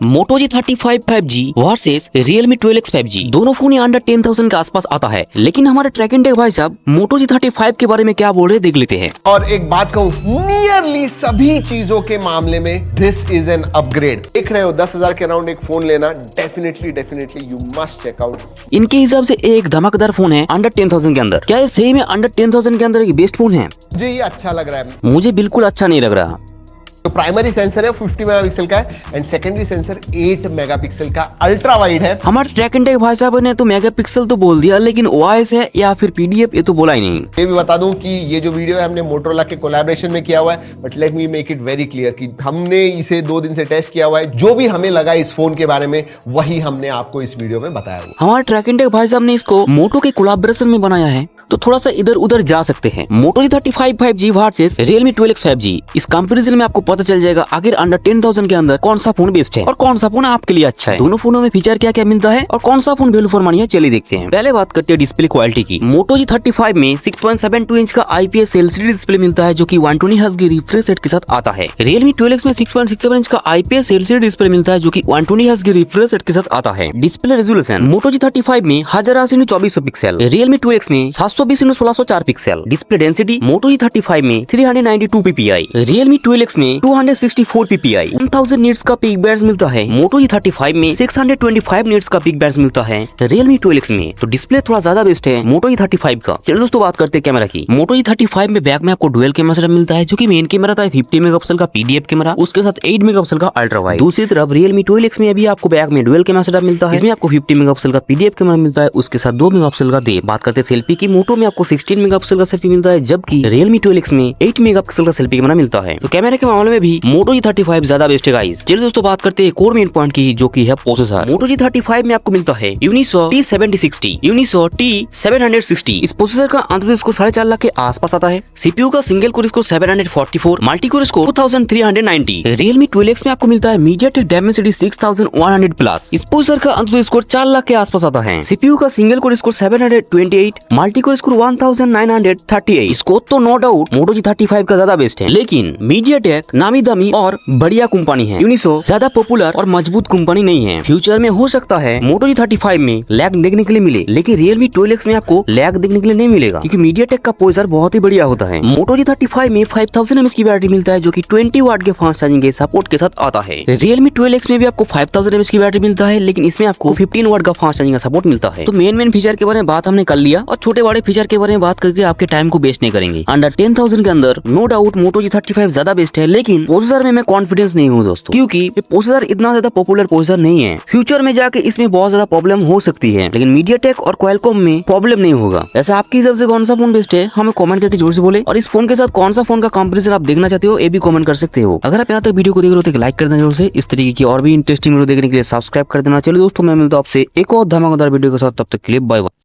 Moto G35 5G versus Realme 12X 5G। दोनों phone under 10,000 के आसपास आता है, लेकिन हमारे ट्रैक एंड टेक भाई साहब Moto G35 के बारे में क्या बोल रहे देख लेते हैं। और एक बात कहूँ, नियरली सभी चीजों के मामले में दिस इज एन अपग्रेड। देख रहे हो 10,000 के अराउंड एक फोन लेना, definitely you must check out. इनके हिसाब से एक धमाकेदार फोन है अंडर 10,000 के अंदर। क्या ये सही में अंडर 10,000 के अंदर एक बेस्ट फोन है? मुझे ये अच्छा लग रहा है। मुझे बिल्कुल अच्छा नहीं लग रहा। तो प्राइमरी सेंसर है 50 मेगापिक्सल का एंड सेकेंडरी सेंसर 8 मेगापिक्सल का अल्ट्रा वाइड है। हमारे ट्रैक एंड टेक भाई साहब ने तो मेगापिक्सल तो बोल दिया, लेकिन OIS है या फिर PDF ये तो बोला ही नहीं। ये भी बता दूं कि ये जो वीडियो है हमने मोटोरोला के कोलैबोरेशन में किया हुआ है, but let me make it very clear कि हमने इसे 2 दिन से टेस्ट किया हुआ है। जो भी हमें लगा इस फोन के बारे में वही हमने आपको इस वीडियो में बताया हुआ। हमारे ट्रैक एंड टेक भाई साहब ने इसको मोटो के कोलैबोरेशन में बनाया है, तो थोड़ा सा इधर उधर जा सकते हैं। Moto G35 5G versus Realme 12X 5G, इस कंपैरिजन में आपको पता चल जाएगा आखिर अंडर 10,000 के अंदर कौन सा फोन बेस्ट है और कौन सा फोन आपके लिए अच्छा है। दोनों फोनों में फीचर क्या क्या मिलता है और कौन सा फोन वैल्यू फॉर मनी है, चलिए देखते हैं। पहले बात करते हैं डिस्प्ले क्वालिटी की। Moto G35 में 6.72 इंच का IPS LCD डिस्प्ले मिलता है, जो कि 120 हर्ट्ज की रिफ्रेश रेट के साथ आता है। Realme 12X में 6.67 इंच का IPS LCD डिस्प्ले मिलता है, जो कि 120 हर्ट्ज की रिफ्रेश रेट के साथ आता है। डिस्प्ले रेजोल्यूशन Moto G35 में 1080x2400 पिक्सल, Realme 12X में 720x1604 pixel. Display density Moto G35 में 392 ppi, Realme 12X में 264 ppi। 1000 निट्स का पीक बैटरी मिलता है Moto G35 में, 625 निट्स का पीक बैटरी मिलता है Realme 12X में। तो डिस्प्ले थोड़ा ज्यादा बेस्ट है Moto G35 का। चलो दोस्तों बात करते हैं कैमरा की। Moto G35 में बैक में आपको डुअल कैमरा सेटअप मिलता है, जो कि मेन कैमरा था 50 मेगापिक्सल का PDF कैमरा, उसके साथ 8 मेगापिक्सल का अल्ट्रा वाइड। दूसरी तरफ Realme 12X में अभी आपको बैक में डुअल कैमरा सेटअप मिलता है, इसमें आपको 50 मेगापिक्सल का PDF कैमरा मिलता है, उसके साथ 2 मेगापिक्सल का डेप्थ। बात करते हैं सेल्फी की। मोटो में आपको 16 मेगापिक्सल का सेल्फी मिलता है, जबकि Realme 12X में 8 मेगापिक्सल का सेल्फी कैमरा मिलता है। तो कैमरे के मामले में भी Moto G35 ज्यादा बेस्ट है गाइस। चलिए दोस्तों बात करते हैं कोर मेन पॉइंट की, जो की है प्रोसेसर। Moto G35 में आपको मिलता है Unisoc T7060, Unisoc T760। इस प्रोसेसर का अंततः इसको 4.5 लाख के आसपास आता है। CPU का सिंगल कोर इसको 744, मल्टी कोर इसको 2390। Realme 12X में आपको मिलता है MediaTek Dimensity 6100 प्लस। इस प्रोसेसर का अंततः स्कोर 4 लाख के आसपास आता है। CPU का single core score 728, multi core score 1938। इसको तो नो डाउट Moto G35 का ज्यादा बेस्ट है, लेकिन MediaTek नामी दामी और बढ़िया कंपनी है। Unisoc ज्यादा पॉपुलर और मजबूत कंपनी नहीं है। फ्यूचर में हो सकता है Moto G35 में लैग देखने के लिए मिले, लेकिन Realme 12X में आपको लैग देखने के लिए नहीं मिलेगा, क्योंकि MediaTek का प्रोसेसर बहुत ही बढ़िया होता है। Moto G35 में 5000 mAh की बैटरी मिलता है, जो कि 20 वाट के फास्ट चार्जिंग के सपोर्ट के साथ आता है। Realme 12X में भी आपको 5000 mAh की बैटरी मिलता है, लेकिन इसमें आपको 15 वाट का फास्ट चार्जिंग का सपोर्ट मिलता है। तो मेन फीचर के बारे में बात हमने कर लिया, और छोटे बड़े फीचर के बारे में बात करके आपके टाइम को वेस्ट नहीं करेंगे। अंडर 10,000 के अंदर नो डाउट Moto G35 ज्यादा बेस्ट है, लेकिन प्रोसेसर में मैं कॉन्फिडेंस नहीं हूँ दोस्तों, क्योंकि ये प्रोसेसर इतना ज्यादा पॉपुलर प्रोसेसर नहीं है। फ्यूचर में जाके इसमें बहुत ज्यादा प्रॉब्लम हो सकती है, लेकिन MediaTek और Qualcomm में प्रॉब्लम नहीं होगा। ऐसा आपकी हिसाब से कौन सा फोन बेस्ट है, हमें कमेंट करके जरूर से बोले, और इस फोन के साथ कौन सा फोन का कंपैरिजन आप देखना चाहते हो ये भी कमेंट कर सकते हो। अगर आप यहाँ तक वीडियो को देख रहे हो तो लाइक कर देना जरूर से। इस तरीके की और भी इंटरेस्टिंग वीडियो देखने के लिए सब्सक्राइब कर देना। चलिए दोस्तों मैं मिलता हूं आपसे एक और धमाकेदार वीडियो के साथ, तब तक के लिए बाय बाय।